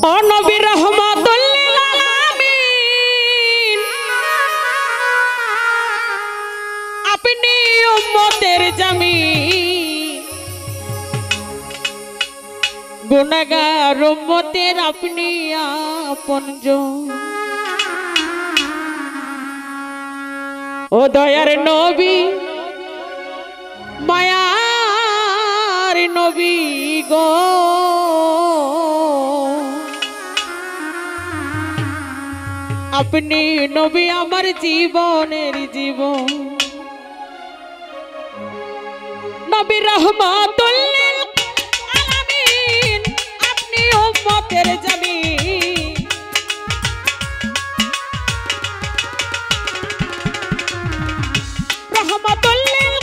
ও নবী রহমাতুল লিল আলামিন আপনি উম্মতের জামিন গুনাহগার উম্মতের আপনি আপনজন ও দয়ার নবী মায়ার নবী গো আপনি নবী আমার জীবনের জীবন নবী রহমাতুল লিল আলামিন আপনি উম্মতের জামিন রহমাতুল লিল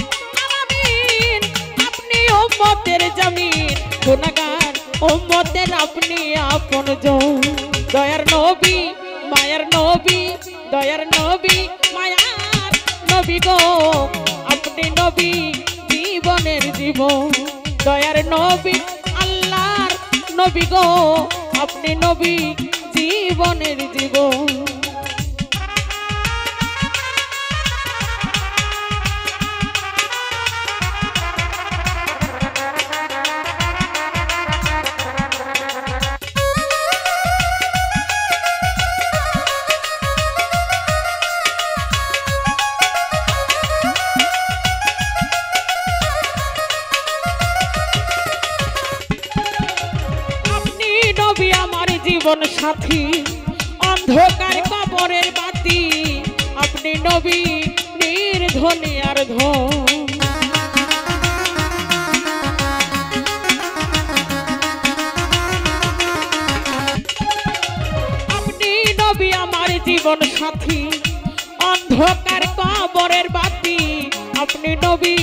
আলামিন আপনি উম্মতের জামিন গুনাহগার উম্মতের আপনি আপনজন দয়ার নবী মায়ার নবী দয়ার নবী মায়ার নবী গো আপনি নবী জীবনের জীবন দয়ার নবী আল্লাহর নবী গো আপনি নবী জীবনের জীবন জীবন সাথী অন্ধকার কবরের বাতি আপনি নবী নির্ধনী আর ধন আপনি নবী আমার জীবন সাথী অন্ধকার কবরের বাতি আপনি নবী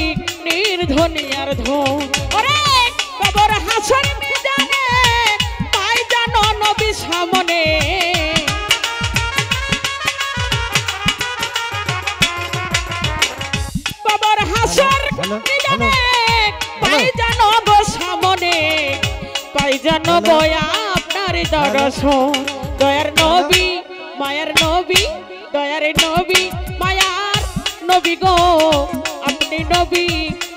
নির্ধনী আর ধন ওরে কবর হাসর ময়দানে পাই জানো নবী সামনে কবর হাসর ময়দানে পাই জানো গো সামনে পাই জানো গো আপনার দর্শন দয়ার নবী মায়ার নবী দয়ার নবী মায়ার নবী গো আপনি নবী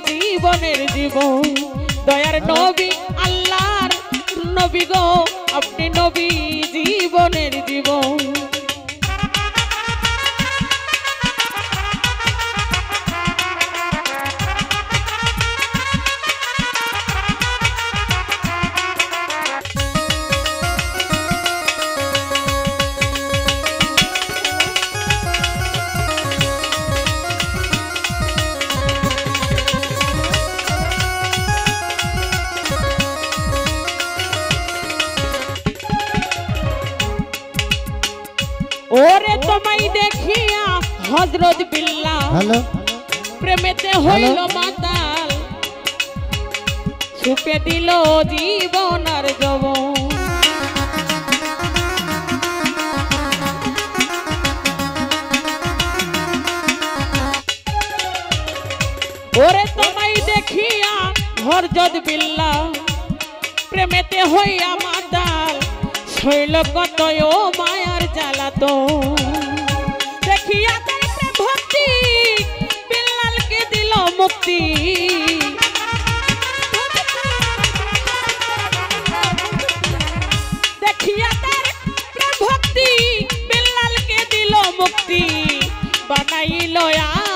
জীবনের জীবন দয়ার নবী আল্লাহর নবী গো আপনি নবী জীবনের জীবন ওরে তোমায় দেখিয়া হযরত বিল্লাহ প্রেমেতে হইল মাতাল ছুপে দিল জীবন আর যৌবন ওরে তোমায় দেখিয়া হযরত বিল্লাহ প্রেমেতে হইয়া মাতাল শৈল কত ও মায়ার জ্বালাতো দেখিয়া তার প্রেম ভক্তি বিল্লালকে দিল মুক্তি দেখিয়া তার প্রেম ভক্তি বিল্লালকে দিল মুক্তি বানাইল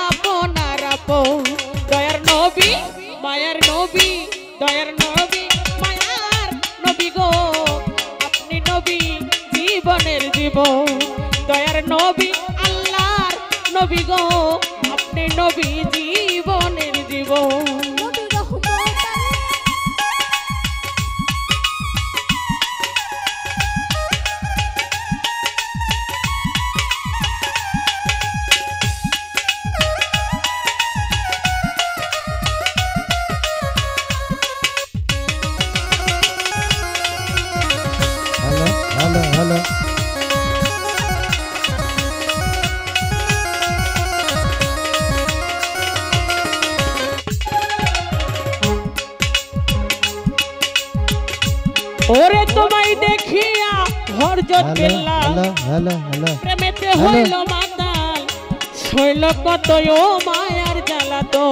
আপনার আপন দয়ার নবী মায়ার নবী দয়ার নবী মায়ার নবী গো আপনি নবী জীবনের জীবন দয়ার নবী আল্লাহর নবী গো আপনি নবী জীবনের জীবন হ্যালো হরজত হ্যালো বিল্লাহ হ্যালো হ্যালো হ্যালো প্রেমেতে হইল মাতাল শৈল কত ও মায়ার জ্বালাতো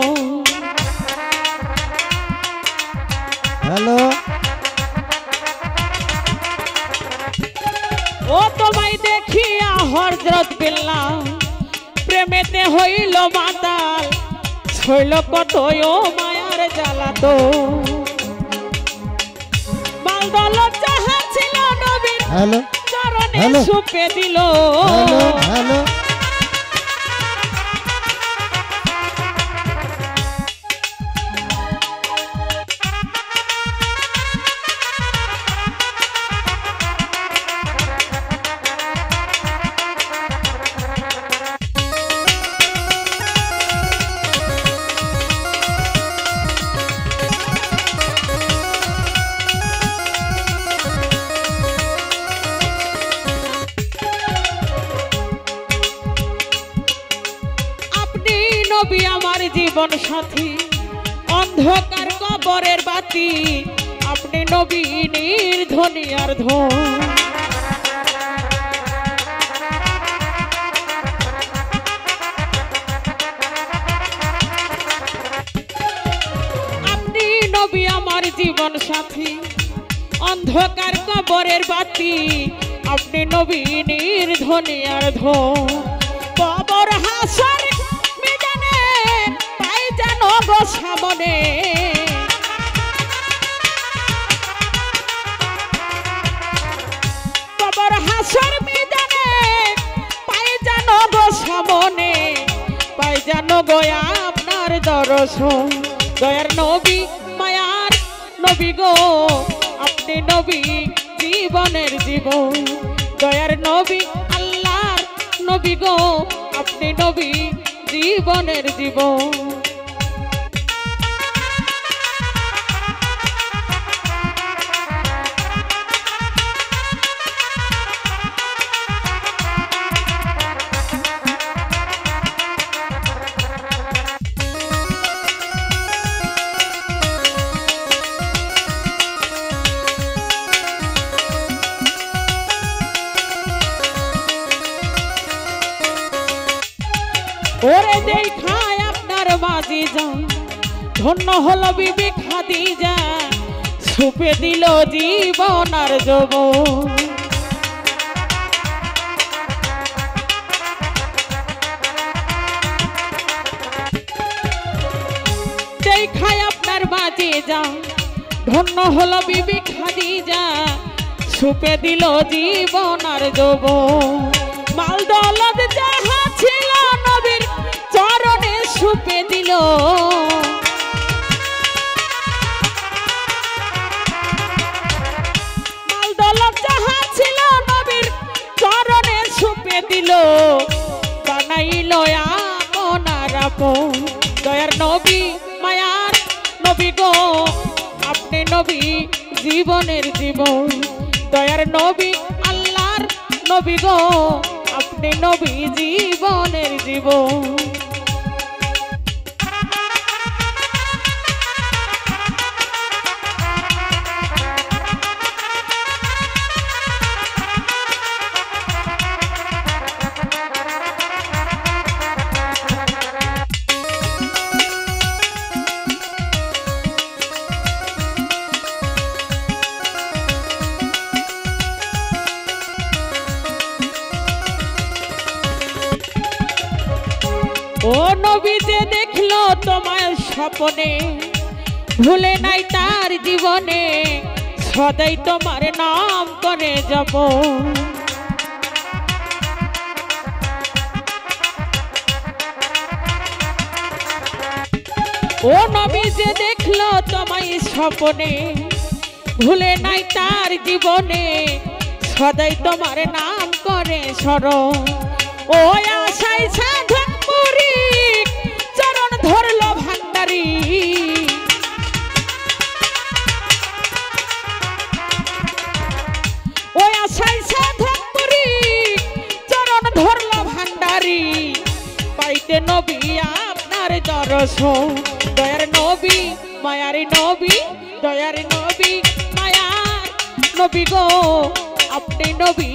হ্যালো ও তোমায় দেখিয়া হরজত বিল্লাহ প্রেমেতে হইল মাতাল শৈল কত ও মায়ার জ্বালাতো মালদল যাহা ছিল নবীর হ্যালো চরণে হ্যালো সুপে দিল হ্যালো হ্যালো নবী আমার জীবন সাথী অন্ধকার কবরের বাতি আপনি নবী নির্ধনী আর ধন আপনি নবী আমার জীবন সাথী অন্ধকার কবরের বাতি আপনি নবী নির্ধনী আর ধন কবর হাসর সামনে কবর হাসর মিজানে পাই জানো গো সামনে পাই জানো গো আপনার দর্শন দয়ার নবী মায়ার নবী গো আপনি নবী জীবনের জীবন দয়ার নবী আল্লাহর নবী গো আপনি নবী জীবনের জীবন ওরে দেখায় আপনার মাঝি যান ধন্য হলো বিবি খাদিজা সুপে দিল জীবন আর যৌবন দেখায় আপনার মাঝি যান ধন্য হলো বিবি খাদিজা সুপে দিল জীবন আর যৌবন মাল দৌলত যাহা ছিল নবীর চরণে সুপে দিল মাল দৌলত যাহা ছিল নবীর চরণে সুপে দিল বানাইল আপনার আপন দয়ার নবী মায়ার নবী গো আপনি নবী জীবনের জীবন দয়ার নবী আল্লাহর নবী গো আপনি নবী জীবনের জীবন ও নবী যে দেখলো তোমার স্বপ্নে ভুলে নাই তার জীবনে সদাই তোমার নাম করে যাব ও নবী যে দেখলো তোমায় স্বপ্নে ভুলে নাই তার জীবনে সদাই তোমার নাম করে স্মরণ ও আশায় সাধন পুরি চরণ ধরলো ভান্ডারি ও আশায় সাধন পুরি চরণ ধরলো ভান্ডারি পাইতে নবী আপনার দর্শন দয়ার নবী মায়ার নবী দয়ার নবী মায়ার নবী গো আপনি নবী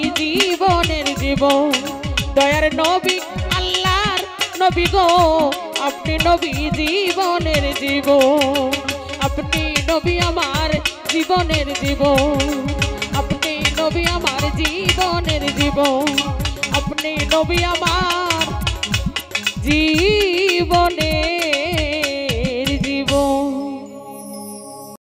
জীবন দয়ার নবী আল্লাহর নবী গো আপনি নবী জীবনের জীবন আপনি নবী আমার জীবনের জীবন আপনি নবী আমার জীবনের জীবন আপনি নবী আমার জীবন